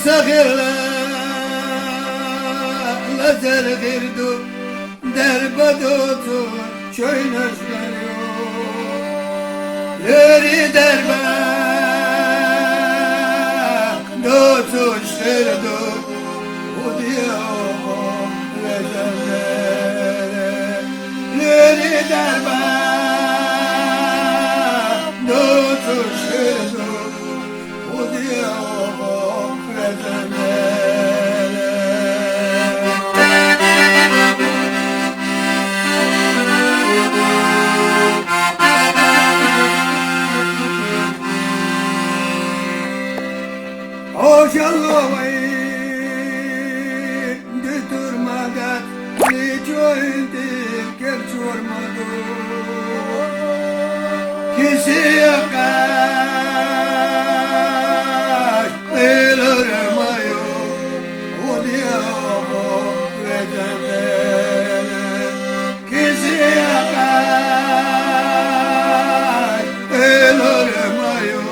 تغير لزر غيردو دربدوتو شوي نشلريو لري دربا دوتو شردو وديو لزر لري دربا دوتو شردو وديو لزر Ojallah de durmadan ne joyde gel çormadı kisi yakar elormayo o diya kisi yakar elormayo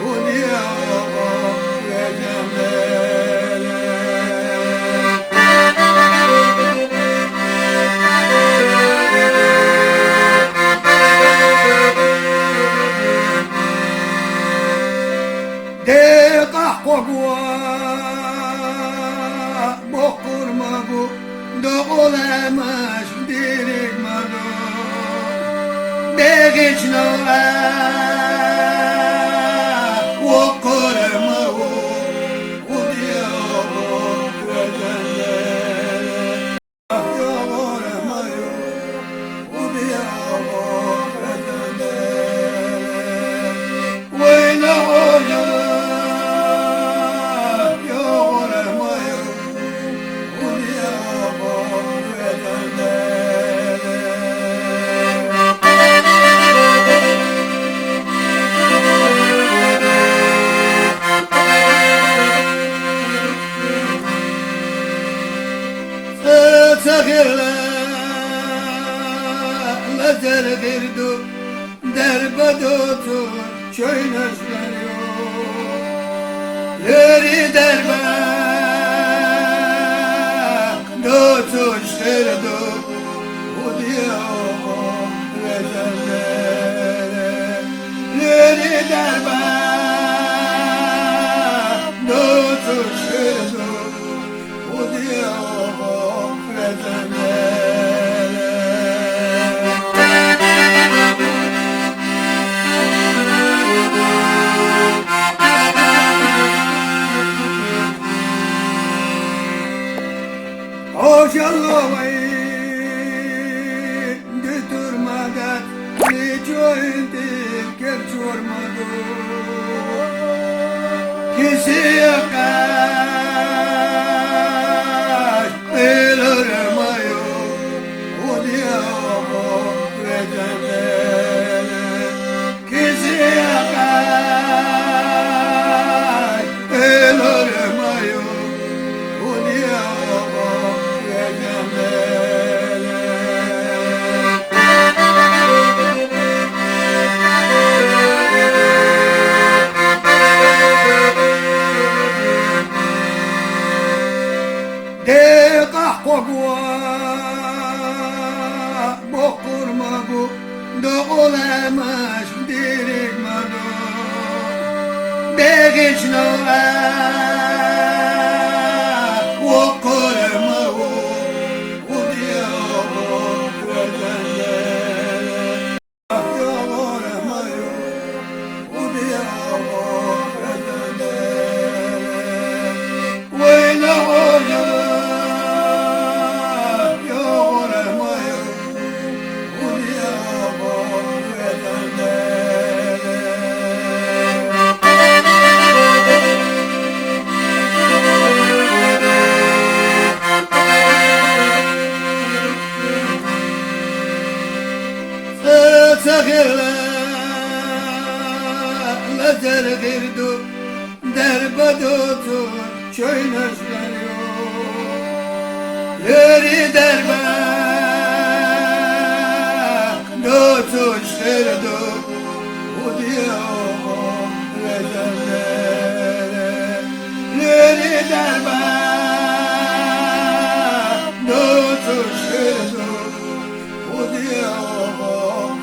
o diya Bokur magu doğulamaz dirik magu Degiç nola Okur magu Udiyo kredendele Yogur mayu Udiyo kredendele Vayna oyu تغير لزر غيردو دربدوتو شوي نشلريو لري دربا دوتو شردو وديو لزر لري دربا دوتو شردو وديو Ojallah de durmadan ne joyde gel çormadı kisi yakar elormayo o diya kisi yakar elormayo o diya Bokur magu doğulamaz dirik magu Degiç nola Okur magu Udiyo kredendele Yogur mayu Udiyo kredendele Vayna oyu تغير لزر غيردو دربدوتو شوي نشلريو لري دربا دوتو شردو وديو لزر derbe tutuşturdu bu diyalog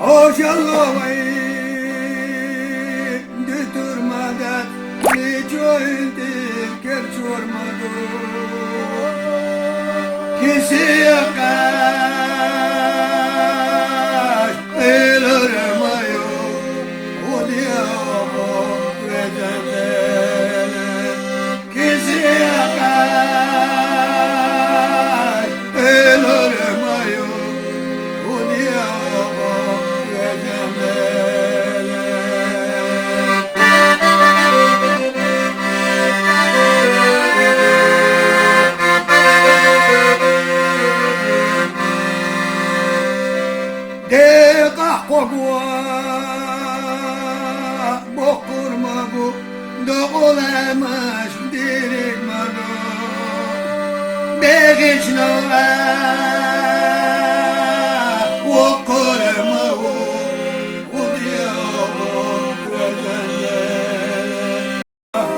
Ojalloy durmadan Licoydi kerçormadı Kisi yakaş Elirmayo O diyabo Recenleri Kisi yakaş Elirmayo O diyabo Qaqwa boqurma bu doğulamaş dirikmado Begiçno oqurma o diyabo Recenleri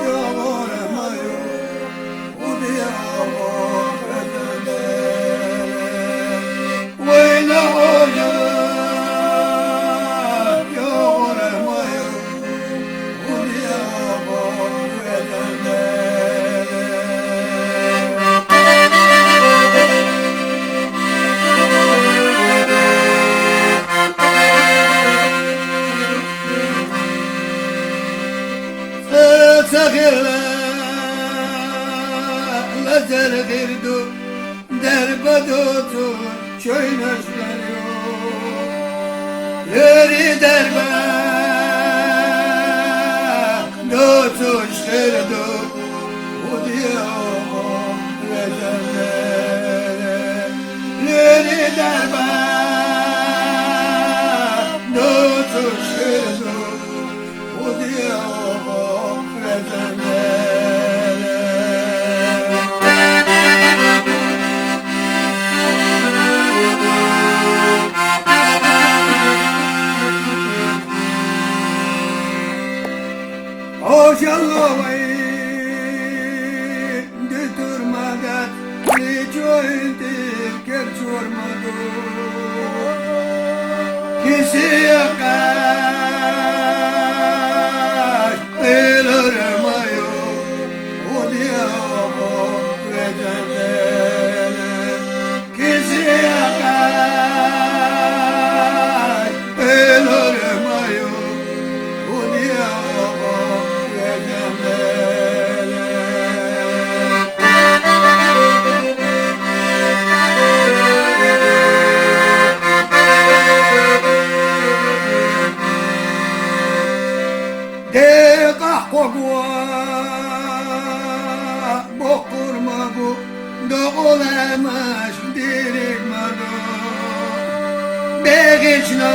Yoğurma o diyabo Recenleri Veyna hoca Sakırla lazer girdu derbadotu çöynözler yok Yeri derbe tutuşturdu bu diyabo Recenleri Yeri derbe tutuşturdu bu diyabo Ojalloy durmadan Licoydi kerçormadı Kisi yakaş Elirmayo O diyabo Recenleri Kisi yakaş Elirmayo O diyabo Qaqwa boqurma bu doğulamaş dirikmado Begiçno